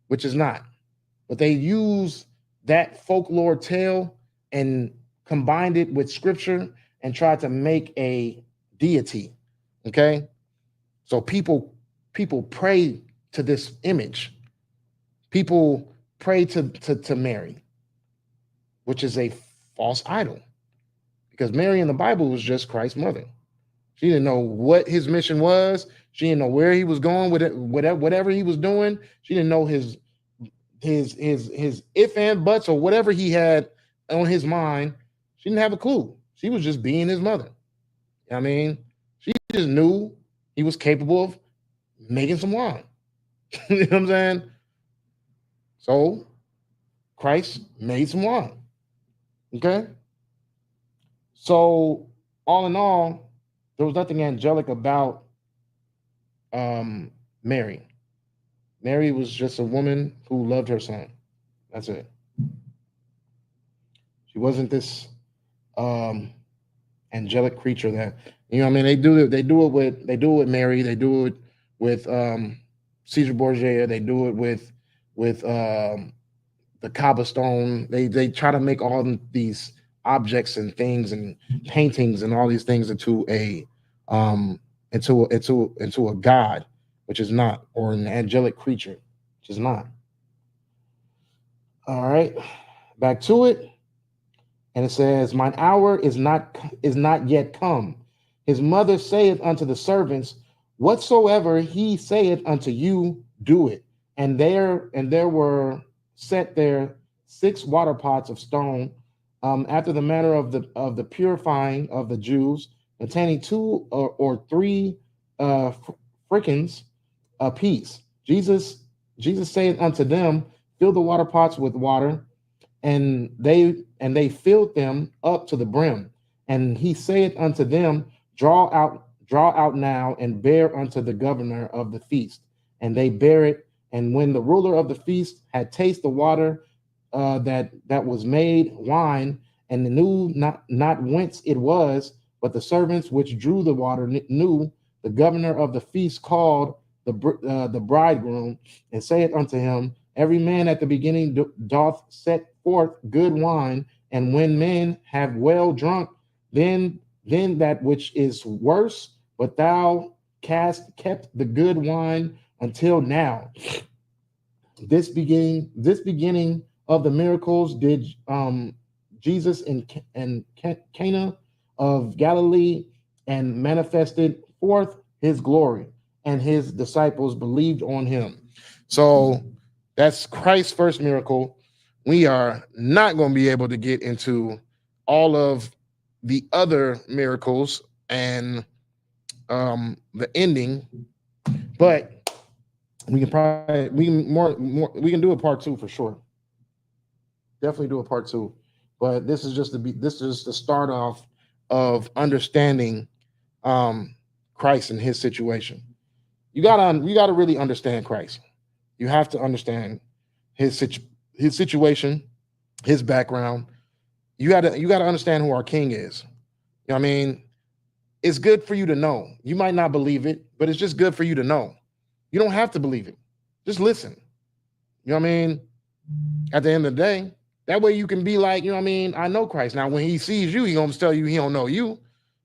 which is not. But they use that folklore tale and combined it with scripture and tried to make a deity. Okay, so people pray to this image. People pray to Mary, which is a false idol, because Mary in the Bible was just Christ's mother. She didn't know what his mission was. She didn't know where he was going with it, whatever he was doing. She didn't know his if and buts or whatever he had on his mind. She didn't have a clue. She was just being his mother. I mean, she just knew he was capable of making some wine. You know what I'm saying? So Christ made some wine. Okay. So all in all, there was nothing angelic about Mary. Mary was just a woman who loved her son. That's it. She wasn't this angelic creature that, you know what I mean, they do it with Mary, they do it with Caesar Borgia, they do it with the cobblestone. They try to make all these objects and things and paintings and all these things into a god, which is not, or an angelic creature, which is not. All right, back to it. And it says, mine hour is not yet come. His mother saith unto the servants, whatsoever he saith unto you, do it. And there were set there 6 water pots of stone, after the manner of the purifying of the Jews, containing 2 or 3 frictions apiece. Jesus saith unto them, fill the water pots with water, and they filled them up to the brim. And he saith unto them, draw out now and bear unto the governor of the feast. And they bear it. And when the ruler of the feast had tasted the water that was made wine, and knew not whence it was, but the servants which drew the water knew, the governor of the feast called the bridegroom, and saith unto him, every man at the beginning doth set forth good wine, and when men have well drunk, then that which is worse, but thou kept the good wine until now. This beginning of the miracles did Jesus in Cana of Galilee, and manifested forth his glory, and his disciples believed on him. So that's Christ's first miracle. We are not going to be able to get into all of the other miracles and the ending, but we can do a part 2 for sure. Definitely do a part 2. But this is just the start off of understanding Christ and his situation. You gotta really understand Christ. You have to understand his situation, his background. You gotta understand who our King is. You know what I mean? It's good for you to know. You might not believe it, but it's just good for you to know. You don't have to believe it. Just listen. You know what I mean? At the end of the day, that way you can be like, you know what I mean? I know Christ. Now, when he sees you, he's going to tell you he don't know you.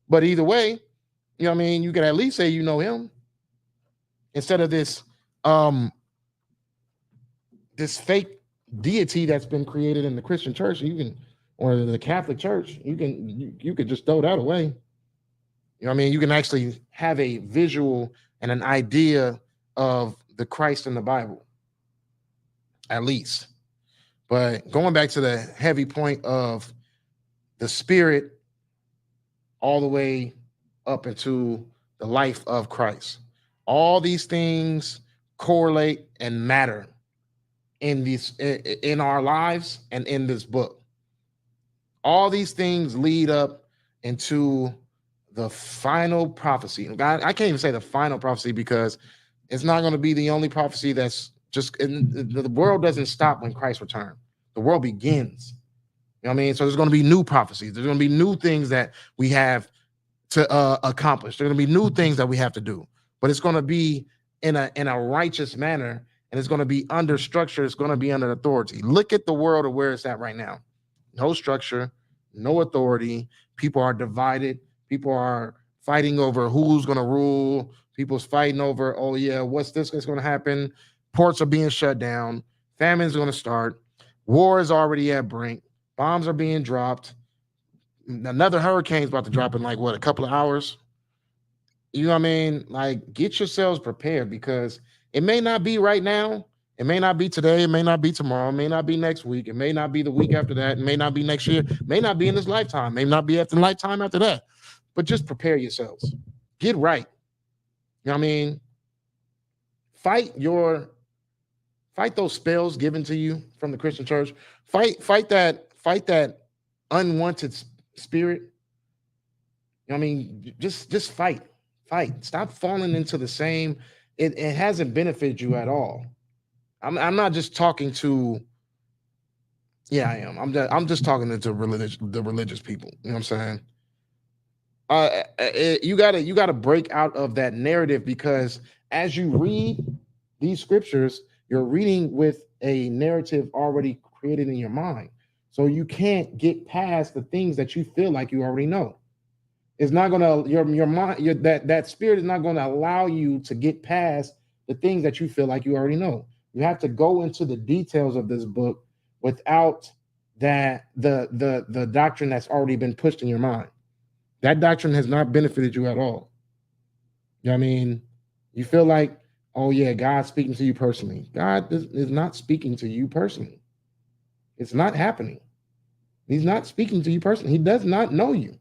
But either way, you know what I mean? You can at least say you know him. Instead of this fake deity that's been created in the Christian church, or the Catholic church, you can just throw that away. You know what I mean? You can actually have a visual and an idea of the Christ in the Bible. at least. But going back to the heavy point of the spirit all the way up into the life of Christ. All these things correlate and matter in our lives and in this book. All these things lead up into the final prophecy. God, I can't even say the final prophecy because it's not going to be the only prophecy that's just the world doesn't stop when Christ returns. The world begins. You know what I mean? So there's going to be new prophecies. There's going to be new things that we have to accomplish. There's going to be new things that we have to do, but it's going to be in a righteous manner, and it's going to be under structure. It's going to be under authority. Look at the world of where it's at right now. No structure, no authority. People are divided. People are fighting over who's going to rule. People's fighting over, oh yeah, what's this that's going to happen? Ports are being shut down. Famine's going to start. War is already at brink. Bombs are being dropped. Another hurricane's about to drop in like what, a couple of hours. You know what I mean? Like, get yourselves prepared because it may not be right now. It may not be today. It may not be tomorrow. It may not be next week. It may not be the week after that. It may not be next year. It may not be in this lifetime. It may not be after the lifetime after that. But just prepare yourselves. Get right. You know what I mean? Fight those spells given to you from the Christian church. Fight that unwanted spirit. You know what I mean? Just fight. Stop falling into the same. It hasn't benefited you at all. I'm not just talking to. Yeah, I am. I'm just talking to the religious people. You know what I'm saying? You gotta break out of that narrative because as you read these scriptures, you're reading with a narrative already created in your mind. So you can't get past the things that you feel like you already know. It's not gonna your mind, that spirit is not gonna allow you to get past the things that you feel like you already know. You have to go into the details of this book without that the doctrine that's already been pushed in your mind. That doctrine has not benefited you at all. You know what I mean? You feel like, oh yeah, God's speaking to you personally. God is not speaking to you personally. It's not happening. He's not speaking to you personally. He does not know you.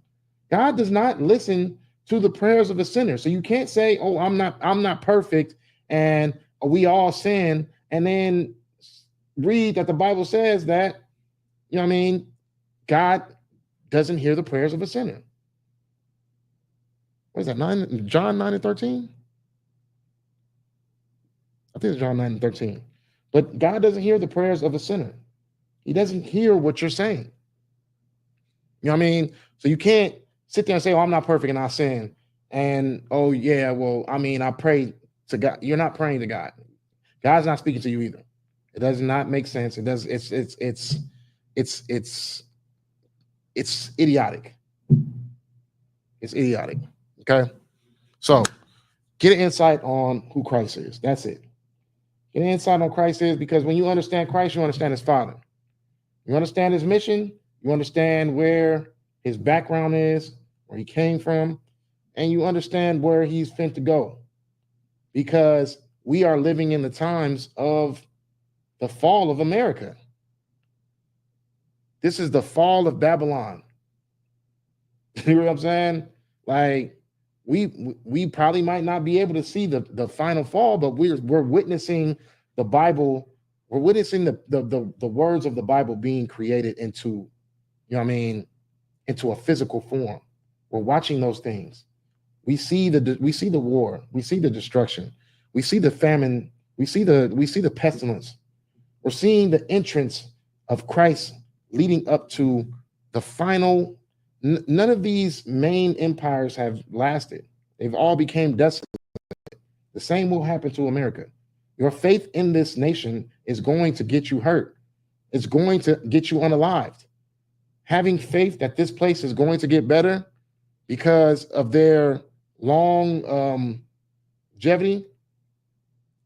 God does not listen to the prayers of a sinner. So you can't say, oh, I'm not perfect and we all sin, and then read that the Bible says that, you know what I mean, God doesn't hear the prayers of a sinner. What is that? John 9 and 13? I think it's John 9 and 13. But God doesn't hear the prayers of a sinner. He doesn't hear what you're saying. You know what I mean? So you can't sit there and say, oh, I'm not perfect and I sin. And, oh, yeah, well, I mean, I pray to God. You're not praying to God. God's not speaking to you either. It does not make sense. It does. It's idiotic. It's idiotic. Okay. So get an insight on who Christ is. That's it. Get an insight on Christ is because when you understand Christ, you understand his Father. You understand his mission. You understand where his background is, where he came from, and you understand where he's fit to go. Because we are living in the times of the fall of America. This is the fall of Babylon. You know what I'm saying? Like, we probably might not be able to see the final fall, but we're witnessing the Bible. We're witnessing the words of the Bible being created into, you know what I mean, into a physical form. We're watching those things. We see the war. We see the destruction. We see the famine. We see the pestilence. We're seeing the entrance of Christ leading up to the final. None of these main empires have lasted. They've all became desolate. The same will happen to America. Your faith in this nation is going to get you hurt. It's going to get you unalived. Having faith that this place is going to get better because of their long longevity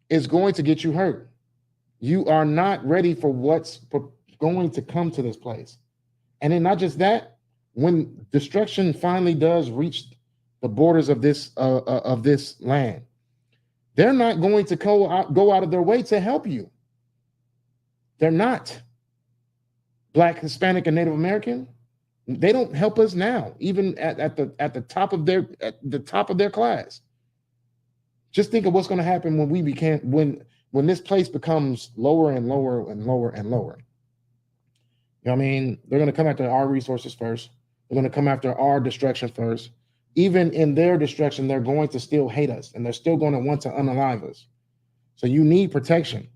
is going to get you hurt. You are not ready for what's going to come to this place. And then not just that, when destruction finally does reach the borders of this land, they're not going to go out of their way to help you. They're not. Black, Hispanic, and Native American, they don't help us now, even at the top of their class. Just think of what's going to happen when this place becomes lower and lower and lower and lower. You know what I mean? They're going to come after our resources first. They're going to come after our destruction first. Even in their destruction, they're going to still hate us, and they're still going to want to unalive us. So you need protection.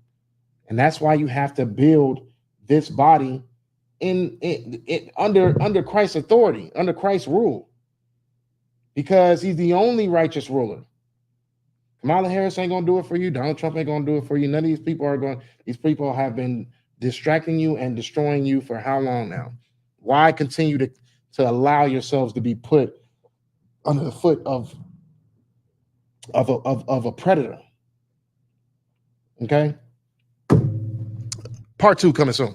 And that's why you have to build this body under Christ's authority, under Christ's rule, because he's the only righteous ruler. Kamala Harris ain't gonna do it for you. Donald Trump ain't gonna do it for you. None of these people these people have been distracting you and destroying you for how long now? Why continue to allow yourselves to be put under the foot of a predator? Okay. Part 2 coming soon. You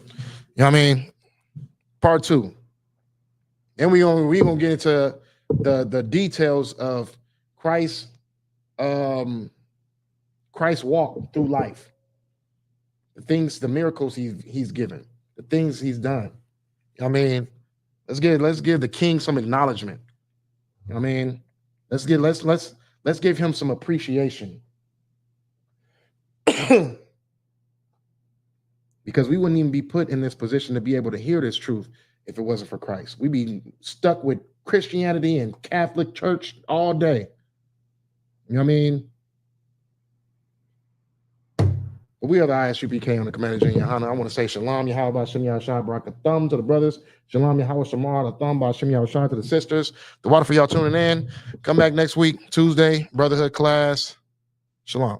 know what I mean? Part 2. And we gonna get into the details of Christ's walk through life, the miracles he's given, the things he's done. I mean, let's give the king some acknowledgement. I mean, let's give him some appreciation. Because we wouldn't even be put in this position to be able to hear this truth if it wasn't for Christ. We'd be stuck with Christianity and Catholic Church all day. You know what I mean? But we are the ISUPK on the Commander Junior Hana. I want to say Shalom Yahweh Shem Yahshua Baraka Thumb to the brothers. Shalom Yahweh Shamar the Thumb by Shem Yahshua to the sisters. The water for y'all tuning in. Come back next week, Tuesday, Brotherhood class. Shalom.